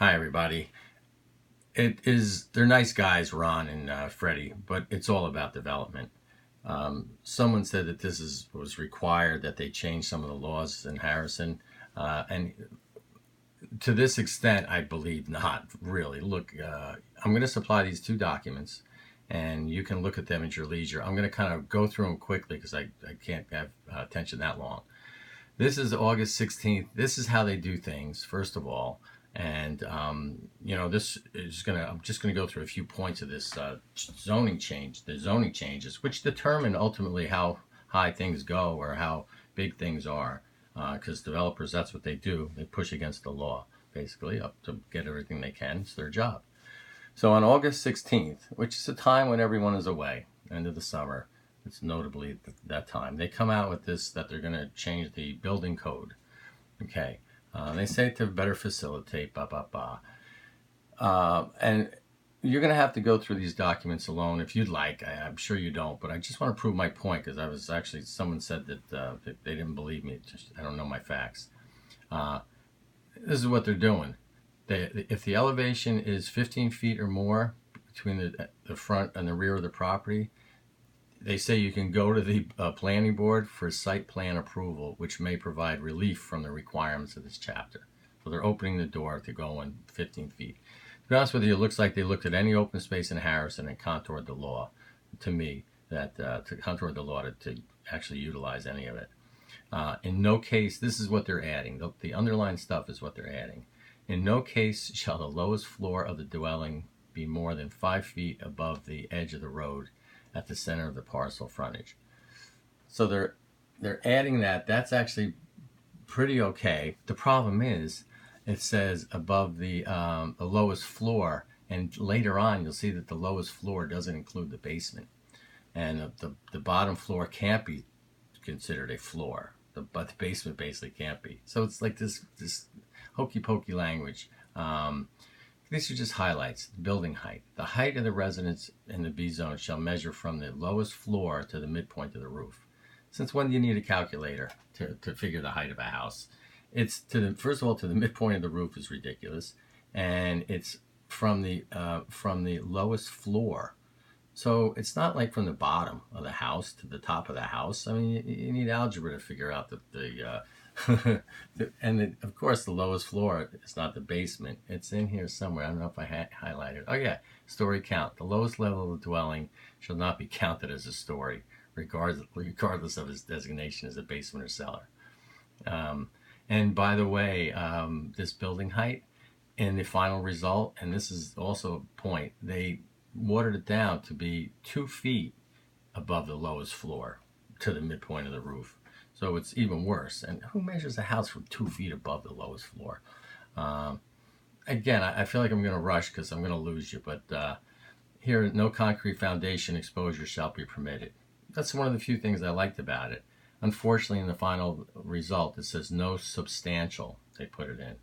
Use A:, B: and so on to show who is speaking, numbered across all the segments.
A: Hi, everybody. They're nice guys, Ron and Freddie, but it's all about development. Someone said that was required that they change some of the laws in Harrison, and to this extent, I believe not really. Look, I'm going to supply these two documents, and you can look at them at your leisure. I'm going to kind of go through them quickly because I can't have attention that long. This is August 16th. This is how they do things, first of all. And, this is I'm just going to go through a few points of this zoning change, the zoning changes, which determine ultimately how high things go or how big things are. Because developers, that's what they do. They push against the law, basically, up to get everything they can. It's their job. So on August 16th, which is a time when everyone is away, end of the summer, it's notably that time, they come out with this that they're going to change the building code. Okay. They say to better facilitate, blah, blah, blah. And you're going to have to go through these documents alone if you'd like. I'm sure you don't, but I just want to prove my point because someone said that they didn't believe me. I don't know my facts. This is what they're doing. If the elevation is 15 feet or more between the front and the rear of the property, they say you can go to the planning board for site plan approval, which may provide relief from the requirements of this chapter. So they're opening the door to go in 15 feet. To be honest with you, it looks like they looked at any open space in Harrison and contoured the law, to me, to contour the law to actually utilize any of it. In no case, this is what they're adding. The underlying stuff is what they're adding. In no case shall the lowest floor of the dwelling be more than 5 feet above the edge of the road at the center of the parcel frontage. So they're adding that. That's actually pretty okay. The problem is it says above the lowest floor, and later on you'll see that the lowest floor doesn't include the basement, and the bottom floor can't be considered a floor, but the basement basically can't be. So it's like this hokey pokey language. These are just highlights. Building height. The height of the residence in the B zone shall measure from the lowest floor to the midpoint of the roof. Since when do you need a calculator to figure the height of a house? It's first of all, to the midpoint of the roof is ridiculous, and it's from the lowest floor. So it's not like from the bottom of the house to the top of the house. I mean, you need algebra to figure out of course, the lowest floor is not the basement. It's in here somewhere. I don't know if I highlighted. Oh yeah, story count. The lowest level of the dwelling shall not be counted as a story, regardless of its designation as a basement or cellar. And by the way, this building height in the final result, and this is also a point, they watered it down to be 2 feet above the lowest floor to the midpoint of the roof. So it's even worse. And who measures a house from 2 feet above the lowest floor? Again, I feel like I'm going to rush because I'm going to lose you. But here, no concrete foundation exposure shall be permitted. That's one of the few things I liked about it. Unfortunately, in the final result, it says no substantial. They put it in.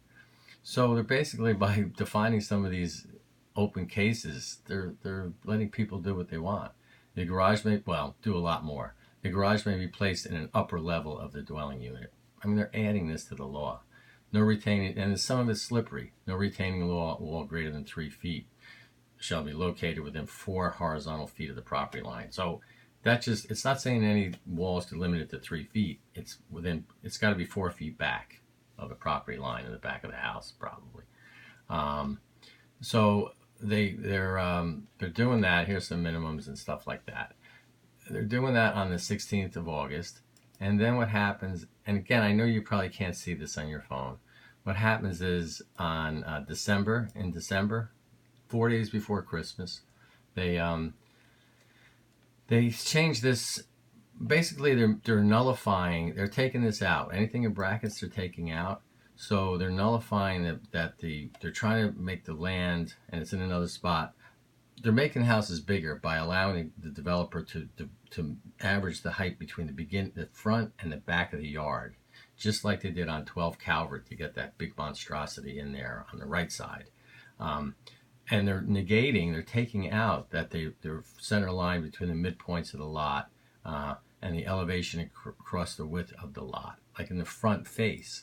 A: So they're basically, by defining some of these open cases, they're letting people do what they want. The garage may, do a lot more. The garage may be placed in an upper level of the dwelling unit. I mean, they're adding this to the law. No retaining, and some of it's slippery. No retaining wall greater than 3 feet shall be located within 4 horizontal feet of the property line. So it's not saying any walls to limit it to 3 feet. It's got to be 4 feet back of the property line in the back of the house, probably. So they're doing that. Here's some minimums and stuff like that. They're doing that on the 16th of August. And then what happens, and again, I know you probably can't see this on your phone. What happens is in December, 4 days before Christmas, they change this. Basically, they're nullifying, they're taking this out. Anything in brackets they're taking out. So they're nullifying they're trying to make the land, and it's in another spot. They're making houses bigger by allowing the developer to average the height between the front and the back of the yard, just like they did on 12 Calvert to get that big monstrosity in there on the right side. And they're taking out their center line between the midpoints of the lot and the elevation across the width of the lot, like in the front face.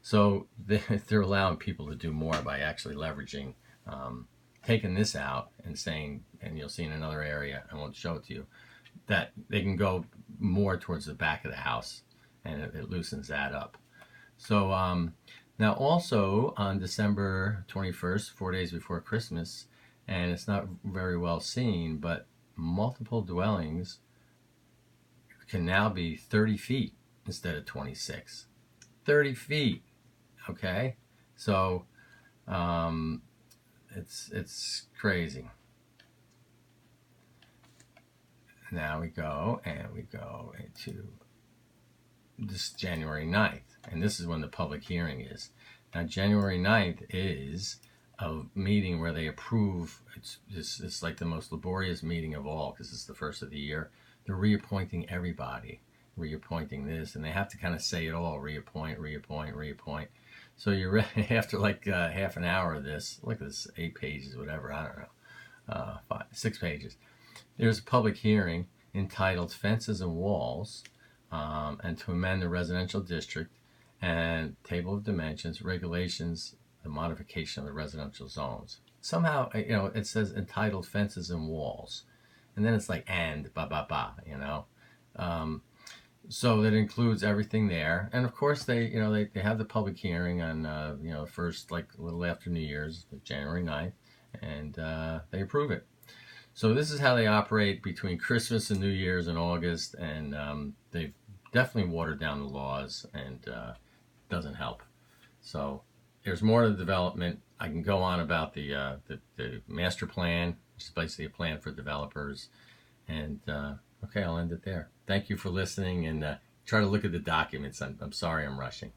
A: So they're allowing people to do more by actually leveraging, taking this out and saying, and you'll see in another area, I won't show it to you, that they can go more towards the back of the house, and it loosens that up. So now also on December 21st, 4 days before Christmas, and it's not very well seen, but multiple dwellings can now be 30 feet instead of 26. 30 feet, okay? So it's crazy. Now we go into this January 9th, and this is when the public hearing is. Now January 9th is a meeting where they approve, it's like the most laborious meeting of all because it's the first of the year. They're reappointing everybody, reappointing this, and they have to kind of say it all, reappoint. So you're ready after like half an hour of this. Look at this, 8 pages, whatever, I don't know, 6 pages. There's a public hearing entitled Fences and Walls, and to amend the residential district and table of dimensions, regulations, the modification of the residential zones. Somehow, it says entitled Fences and Walls, and then it's like and ba ba ba, so that includes everything there. And of course, they have the public hearing on first, like a little after New Year's, January 9th, and they approve it. So this is how they operate between Christmas and New Year's in August, and they've definitely watered down the laws, and doesn't help. So there's more to the development. I can go on about the master plan, which is basically a plan for developers. And okay, I'll end it there. Thank you for listening, and try to look at the documents. I'm sorry I'm rushing.